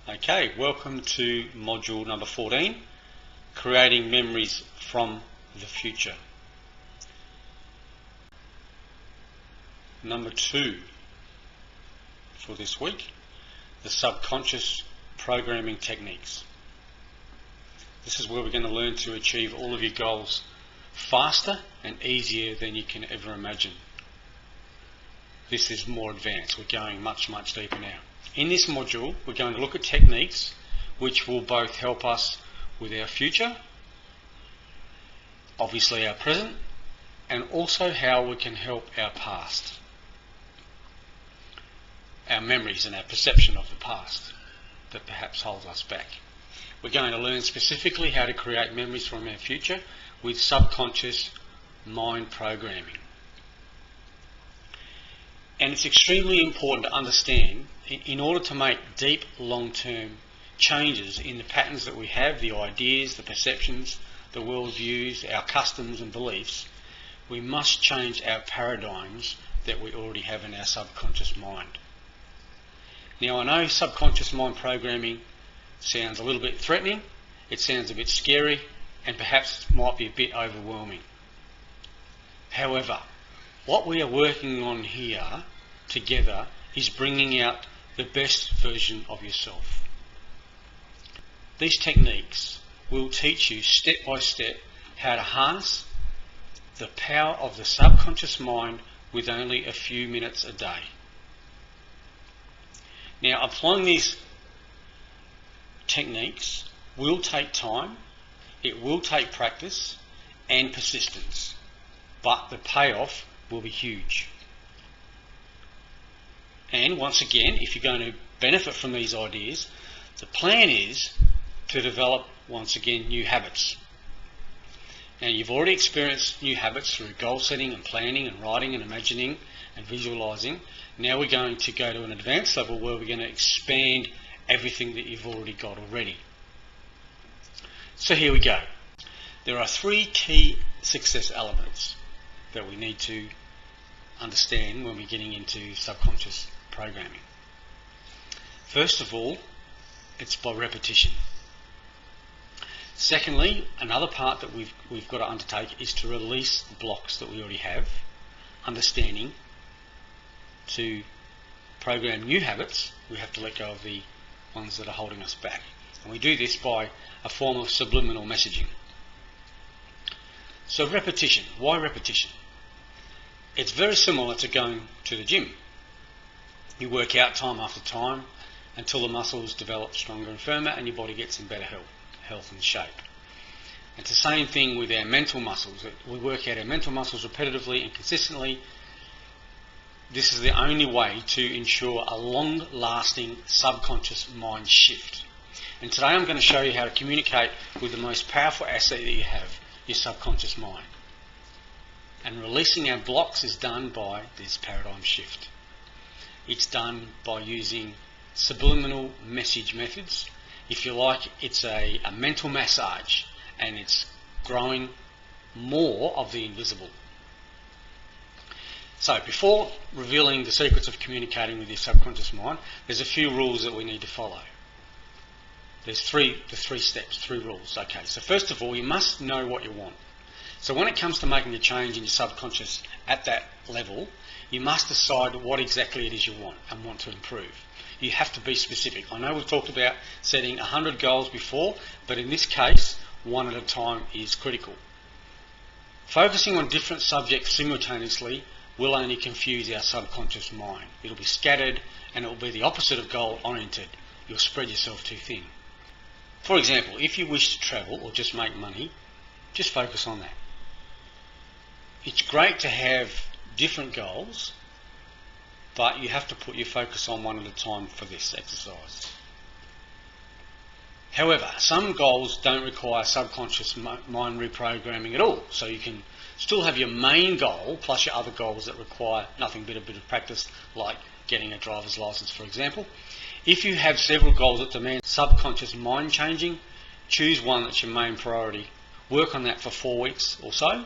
Okay, welcome to module number 14, creating memories from the future. Number 2 for this week, the subconscious programming techniques. This is where we're going to learn to achieve all of your goals faster and easier than you can ever imagine. This is more advanced. We're going much deeper now. In this module, we're going to look at techniques which will both help us with our future, obviously our present, and also how we can help our past, our memories and our perception of the past that perhaps holds us back. We're going to learn specifically how to create memories from our future with subconscious mind programming. And it's extremely important to understand, in order to make deep long-term changes in the patterns that we have, the ideas, the perceptions, the worldviews, our customs and beliefs, we must change our paradigms that we already have in our subconscious mind. Now, I know subconscious mind programming sounds a little bit threatening, it sounds a bit scary, and perhaps might be a bit overwhelming. However, what we are working on here together is bringing out the best version of yourself. These techniques will teach you step by step how to harness the power of the subconscious mind with only a few minutes a day. Now, applying these techniques will take time, it will take practice and persistence, but the payoff will be huge. And once again, if you're going to benefit from these ideas, the plan is to develop, once again, new habits. Now, you've already experienced new habits through goal setting and planning and writing and imagining and visualizing. Now we're going to go to an advanced level where we're going to expand everything that you've already got already. So here we go. There are 3 key success elements that we need to understand when we're getting into subconscious programming. First of all, it's by repetition. Secondly, another part that we've got to undertake is to release the blocks that we already have, understanding to program new habits, we have to let go of the ones that are holding us back. And we do this by a form of subliminal messaging. So repetition. Why repetition? It's very similar to going to the gym. You work out time after time until the muscles develop stronger and firmer and your body gets in better health and shape. It's the same thing with our mental muscles. We work out our mental muscles repetitively and consistently. This is the only way to ensure a long-lasting subconscious mind shift. And today I'm going to show you how to communicate with the most powerful asset that you have, your subconscious mind. And releasing our blocks is done by this paradigm shift. It's done by using subliminal message methods. If you like, it's a mental massage, and it's growing more of the invisible. So before revealing the secrets of communicating with your subconscious mind, there's a few rules that we need to follow. There's three steps, 3 rules. Okay, so first of all, you must know what you want. So when it comes to making a change in your subconscious at that level, you must decide what exactly it is you want and want to improve. You have to be specific. I know we've talked about setting 100 goals before, but in this case, 1 at a time is critical. Focusing on different subjects simultaneously will only confuse our subconscious mind. It'll be scattered and it will be the opposite of goal-oriented. You'll spread yourself too thin. For example, if you wish to travel or just make money, just focus on that. It's great to have different goals, but you have to put your focus on 1 at a time for this exercise. However, some goals don't require subconscious mind reprogramming at all, so you can still have your main goal plus your other goals that require nothing but a bit of practice, like getting a driver's license, for example. If you have several goals that demand subconscious mind changing, choose one that's your main priority. Work on that for 4 weeks or so,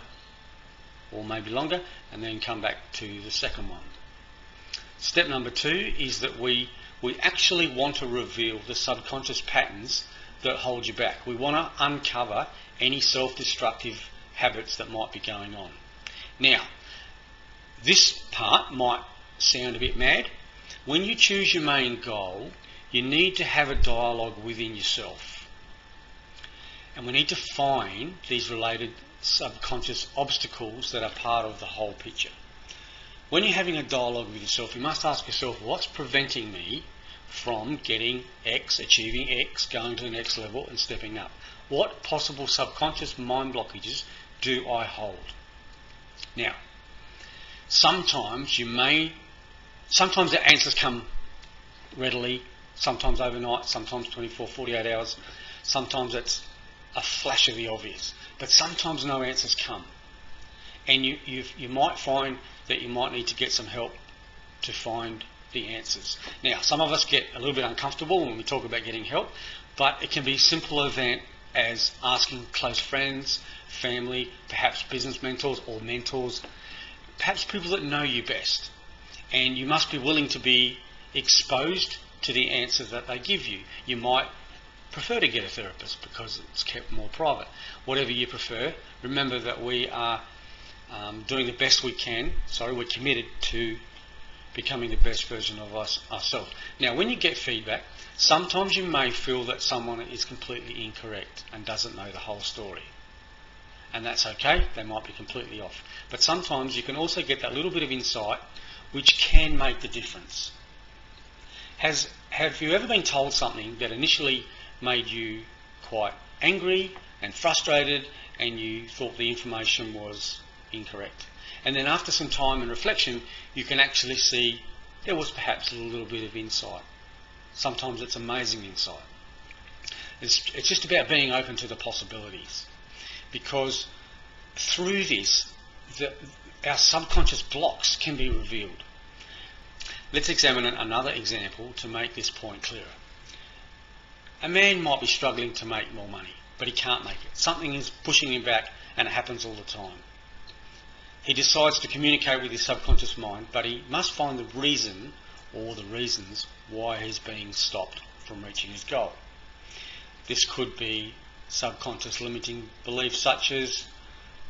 or maybe longer, and then come back to the second one. Step number 2 is that we we actually want to reveal the subconscious patterns that hold you back. We want to uncover any self-destructive habits that might be going on. Now, this part might sound a bit mad. When you choose your main goal, you need to have a dialogue within yourself. And we need to find these related subconscious obstacles that are part of the whole picture. When you're having a dialogue with yourself, you must ask yourself, what's preventing me from getting X, achieving X, going to the next level and stepping up? What possible subconscious mind blockages do I hold? Now, sometimes the answers come readily, sometimes overnight, sometimes 24, 48 hours, sometimes it's a flash of the obvious, but sometimes no answers come. And you might find that you might need to get some help to find the answers. Now, some of us get a little bit uncomfortable when we talk about getting help, but it can be as simple as asking close friends, family, perhaps business mentors or mentors, perhaps people that know you best. And you must be willing to be exposed to the answers that they give you. You might prefer to get a therapist because it's kept more private. Whatever you prefer, remember that we are doing the best we can. We're committed to becoming the best version of ourselves. Now, when you get feedback, sometimes you may feel that someone is completely incorrect and doesn't know the whole story. And that's okay, they might be completely off. But sometimes you can also get that little bit of insight which can make the difference. Have you ever been told something that initially made you quite angry and frustrated and you thought the information was incorrect? And then after some time and reflection, you can actually see there was perhaps a little bit of insight. Sometimes it's amazing insight. It's just about being open to the possibilities, because through this, our subconscious blocks can be revealed. Let's examine another example to make this point clearer. A man might be struggling to make more money, but he can't make it. Something is pushing him back, and it happens all the time. He decides to communicate with his subconscious mind, but he must find the reason or the reasons why he's being stopped from reaching his goal. This could be subconscious limiting beliefs such as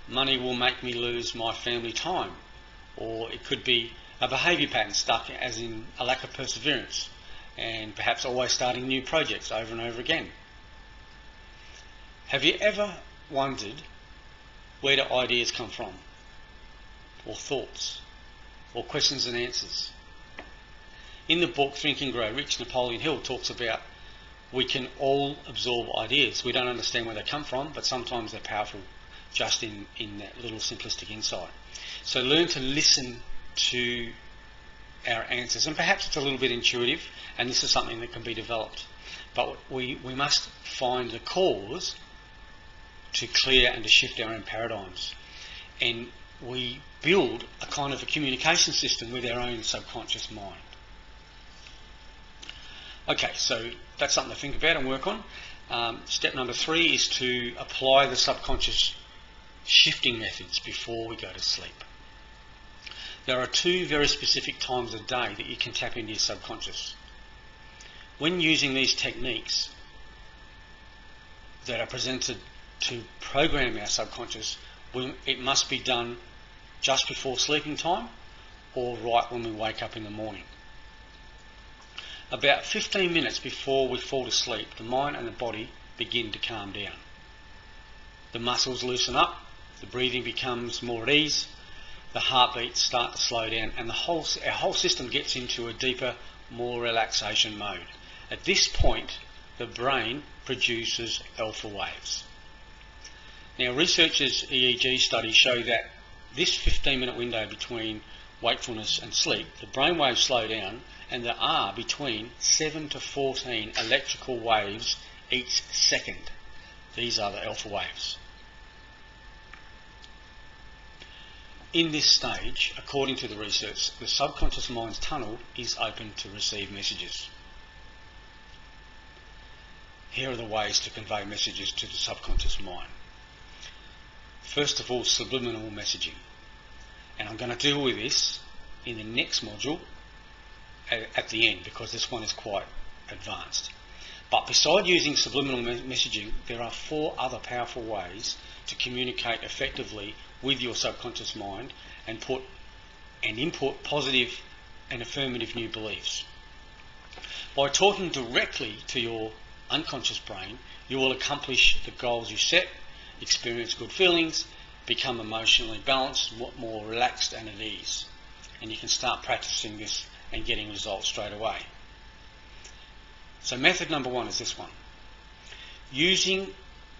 money will make me lose my family time, or it could be a behaviour pattern stuck as in a lack of perseverance and perhaps always starting new projects over and over again. Have you ever wondered where do ideas come from, or thoughts, or questions and answers? In the book Think and Grow Rich, Napoleon Hill talks about we can all absorb ideas. We don't understand where they come from, but sometimes they're powerful just in that little simplistic insight. So learn to listen to our answers, and perhaps it's a little bit intuitive, and this is something that can be developed. But we must find the cause to clear and to shift our own paradigms. And we build a kind of a communication system with our own subconscious mind. Okay, so that's something to think about and work on. Step number 3 is to apply the subconscious shifting methods before we go to sleep. There are 2 very specific times a day that you can tap into your subconscious. When using these techniques that are presented to program our subconscious, it must be done just before sleeping time or right when we wake up in the morning. About 15 minutes before we fall to sleep, the mind and the body begin to calm down. The muscles loosen up, the breathing becomes more at ease, the heartbeats start to slow down, and our whole system gets into a deeper, more relaxation mode. At this point, the brain produces alpha waves. Now, researchers' EEG studies show that this 15-minute window between wakefulness and sleep, the brain waves slow down, and there are between 7 to 14 electrical waves each second. These are the alpha waves. In this stage, according to the research, the subconscious mind's tunnel is open to receive messages. Here are the ways to convey messages to the subconscious mind. First of all, subliminal messaging. And I'm going to deal with this in the next module at the end, because this one is quite advanced. But beside using subliminal messaging, there are 4 other powerful ways to communicate effectively with your subconscious mind and input positive and affirmative new beliefs. By talking directly to your unconscious brain, you will accomplish the goals you set, experience good feelings, become emotionally balanced, more relaxed and at ease. And you can start practicing this and getting results straight away. So method number 1 is this one. Using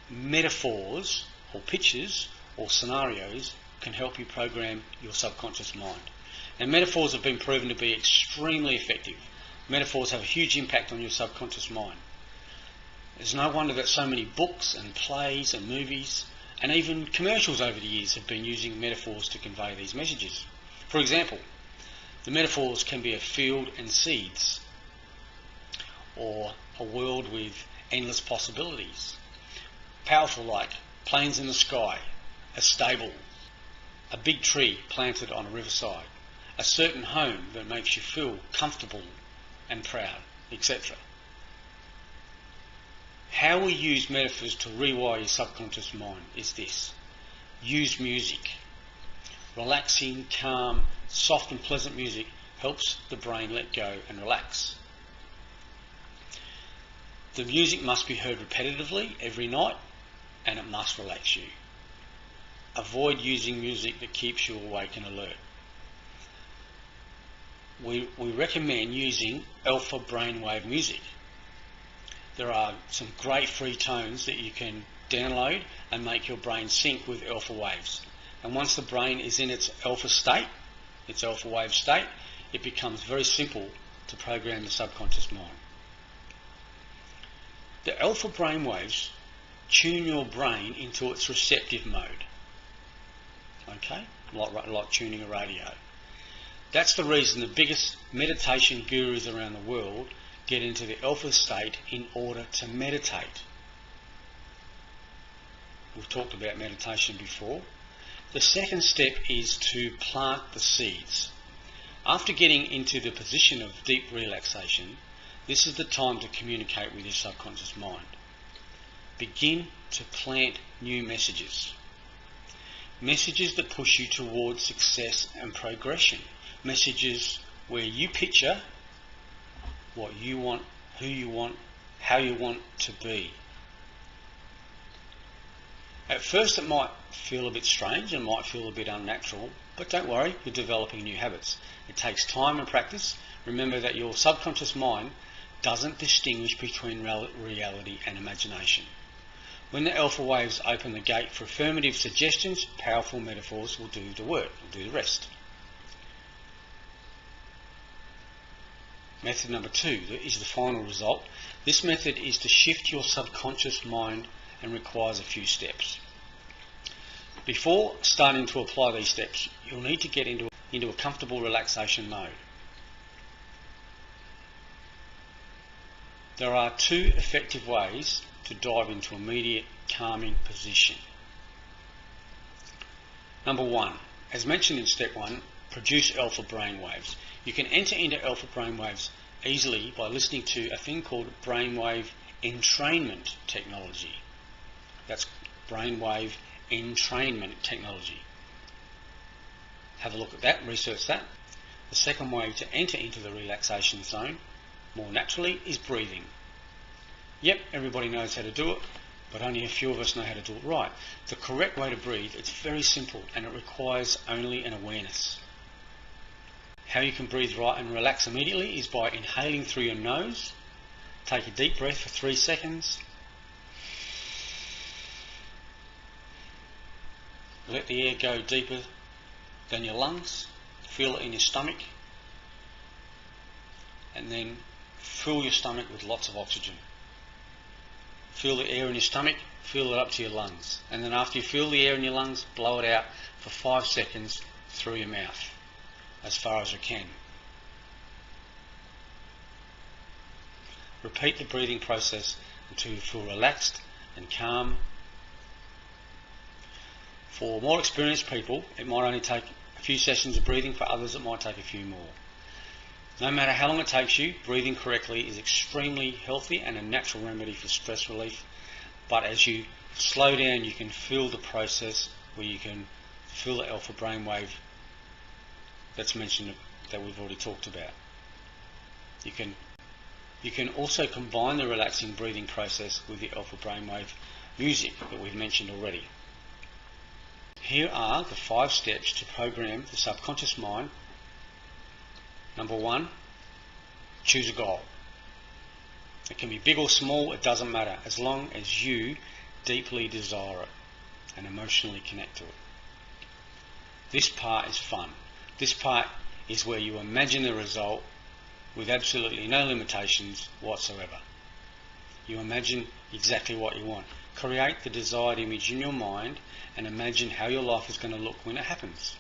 metaphors or pictures or scenarios can help you program your subconscious mind. And metaphors have been proven to be extremely effective. Metaphors have a huge impact on your subconscious mind. There's no wonder that so many books and plays and movies and even commercials over the years have been using metaphors to convey these messages. For example, the metaphors can be a field and seeds, or a world with endless possibilities. Powerful like planes in the sky, a stable, a big tree planted on a riverside, a certain home that makes you feel comfortable and proud, etc. How we use metaphors to rewire your subconscious mind is this. Use music. Relaxing, calm, soft and pleasant music helps the brain let go and relax. The music must be heard repetitively every night, and it must relax you. Avoid using music that keeps you awake and alert. We recommend using alpha brainwave music. There are some great free tones that you can download and make your brain sync with alpha waves. And once the brain is in its alpha state, its alpha wave state, it becomes very simple to program the subconscious mind. The alpha brainwaves tune your brain into its receptive mode. Okay? Like tuning a radio. That's the reason the biggest meditation gurus around the world get into the alpha state in order to meditate. We've talked about meditation before. The second step is to plant the seeds. After getting into the position of deep relaxation, this is the time to communicate with your subconscious mind. Begin to plant new messages. Messages that push you towards success and progression. Messages where you picture what you want, who you want, how you want to be. At first it might feel a bit strange and might feel a bit unnatural, but don't worry, you're developing new habits. It takes time and practice. Remember that your subconscious mind doesn't distinguish between reality and imagination. When the alpha waves open the gate for affirmative suggestions, powerful metaphors will do the work, will do the rest. Method number 2 is the final result. This method is to shift your subconscious mind and requires a few steps. Before starting to apply these steps, you'll need to get into a comfortable relaxation mode. There are 2 effective ways to dive into immediate calming position. Number 1, as mentioned in step 1, produce alpha brainwaves. You can enter into alpha brainwaves easily by listening to a thing called brainwave entrainment technology. That's brainwave entrainment technology. Have a look at that, research that. The second way to enter into the relaxation zone more naturally is breathing. Yep, everybody knows how to do it, but only a few of us know how to do it right. The correct way to breathe, it's very simple and it requires only an awareness. How you can breathe right and relax immediately is by inhaling through your nose. Take a deep breath for 3 seconds. Let the air go deeper than your lungs. Feel it in your stomach. And then fill your stomach with lots of oxygen. Feel the air in your stomach, fill it up to your lungs. And then after you feel the air in your lungs, blow it out for 5 seconds through your mouth, as far as you can. Repeat the breathing process until you feel relaxed and calm. For more experienced people, it might only take a few sessions of breathing. For others, it might take a few more. No matter how long it takes you, breathing correctly is extremely healthy and a natural remedy for stress relief. But as you slow down, you can feel the process where you can feel the alpha brainwave that's mentioned, that we've already talked about. You can also combine the relaxing breathing process with the alpha brainwave music that we've mentioned already. Here are the 5 steps to program the subconscious mind. Number 1, choose a goal. It can be big or small, it doesn't matter, as long as you deeply desire it and emotionally connect to it. This part is fun. This part is where you imagine the result with absolutely no limitations whatsoever. You imagine exactly what you want. Create the desired image in your mind and imagine how your life is going to look when it happens.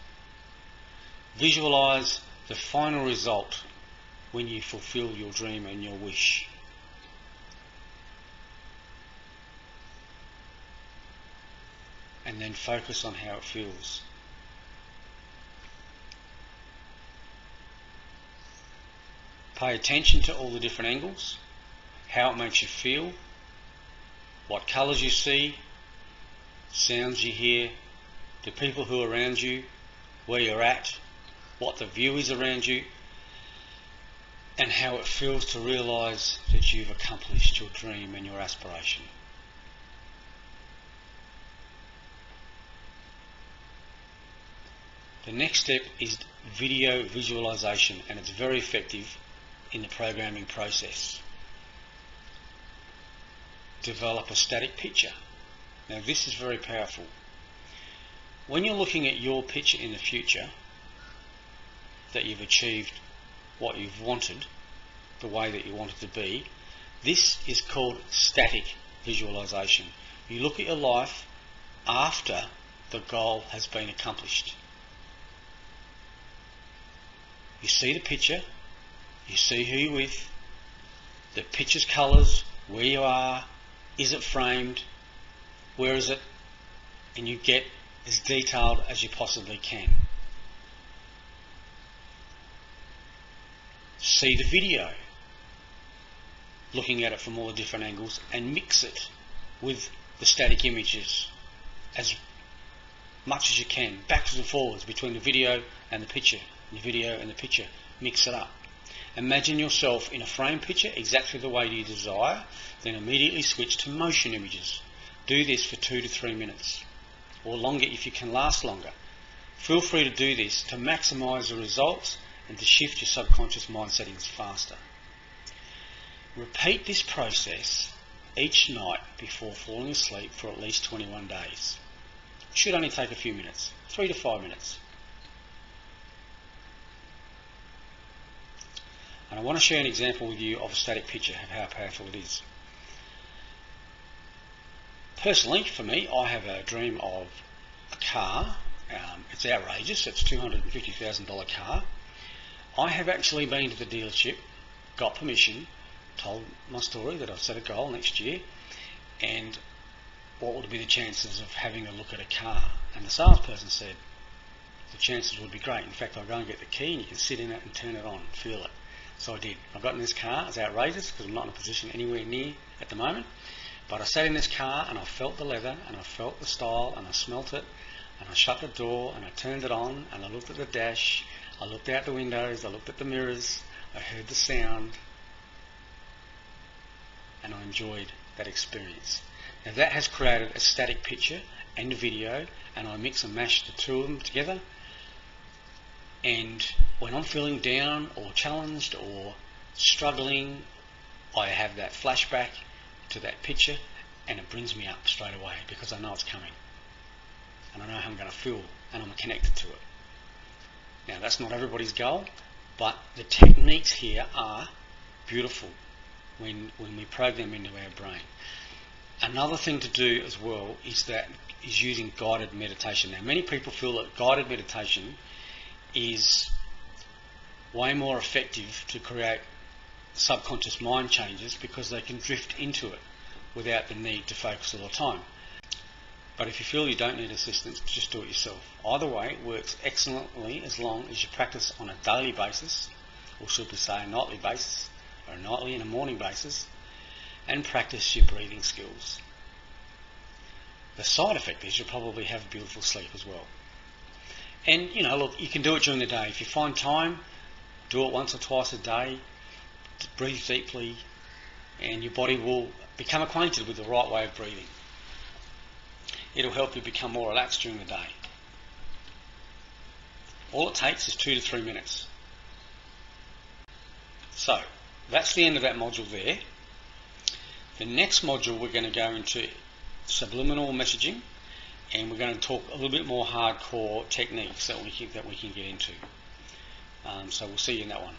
Visualize the final result when you fulfill your dream and your wish. And then focus on how it feels. Pay attention to all the different angles, how it makes you feel, what colours you see, sounds you hear, the people who are around you, where you're at, what the view is around you, and how it feels to realise that you've accomplished your dream and your aspiration. The next step is video visualisation, and it's very effective in the programming process. Develop a static picture. Now this is very powerful. When you're looking at your picture in the future, that you've achieved what you've wanted, the way that you want it to be, this is called static visualization. You look at your life after the goal has been accomplished. You see the picture, you see who you're with, the picture's colours, where you are, is it framed, where is it, and you get as detailed as you possibly can. See the video, looking at it from all the different angles, and mix it with the static images as much as you can, backwards and forwards between the video and the picture, the video and the picture. Mix it up. Imagine yourself in a frame picture exactly the way you desire, then immediately switch to motion images. Do this for 2 to 3 minutes, or longer if you can last longer. Feel free to do this to maximise the results and to shift your subconscious mind settings faster. Repeat this process each night before falling asleep for at least 21 days. It should only take a few minutes, 3 to 5 minutes. And I want to share an example with you of a static picture of how powerful it is. Personally, for me, I have a dream of a car. It's outrageous. It's a $250,000 car. I have actually been to the dealership, got permission, told my story that I've set a goal next year, and what would be the chances of having a look at a car. And the salesperson said the chances would be great. In fact, I'll go and get the key and you can sit in it and turn it on, feel it. So I did. I got in this car. It's outrageous because I'm not in a position anywhere near at the moment. But I sat in this car and I felt the leather and I felt the style and I smelt it, and I shut the door and I turned it on and I looked at the dash, I looked out the windows, I looked at the mirrors, I heard the sound, and I enjoyed that experience. Now that has created a static picture and a video, and I mix and mash the two of them together. And when I'm feeling down or challenged or struggling, I have that flashback to that picture and it brings me up straight away because I know it's coming and I know how I'm going to feel and I'm connected to it. Now that's not everybody's goal, but the techniques here are beautiful when we program into our brain. Another thing to do as well is using guided meditation. Now many people feel that guided meditation is way more effective to create subconscious mind changes because they can drift into it without the need to focus all the time. But if you feel you don't need assistance, just do it yourself. Either way, it works excellently as long as you practice on a daily basis or should we say a nightly basis, or a nightly and a morning basis, and practice your breathing skills. The side effect is you'll probably have beautiful sleep as well. And look, you can do it during the day. If you find time, do it once or twice a day, breathe deeply, and your body will become acquainted with the right way of breathing. It'll help you become more relaxed during the day. All it takes is 2 to 3 minutes. So, that's the end of that module there. The next module we're going to go into subliminal messaging, and we're going to talk a little bit more hardcore techniques that we can get into. So we'll see you in that one.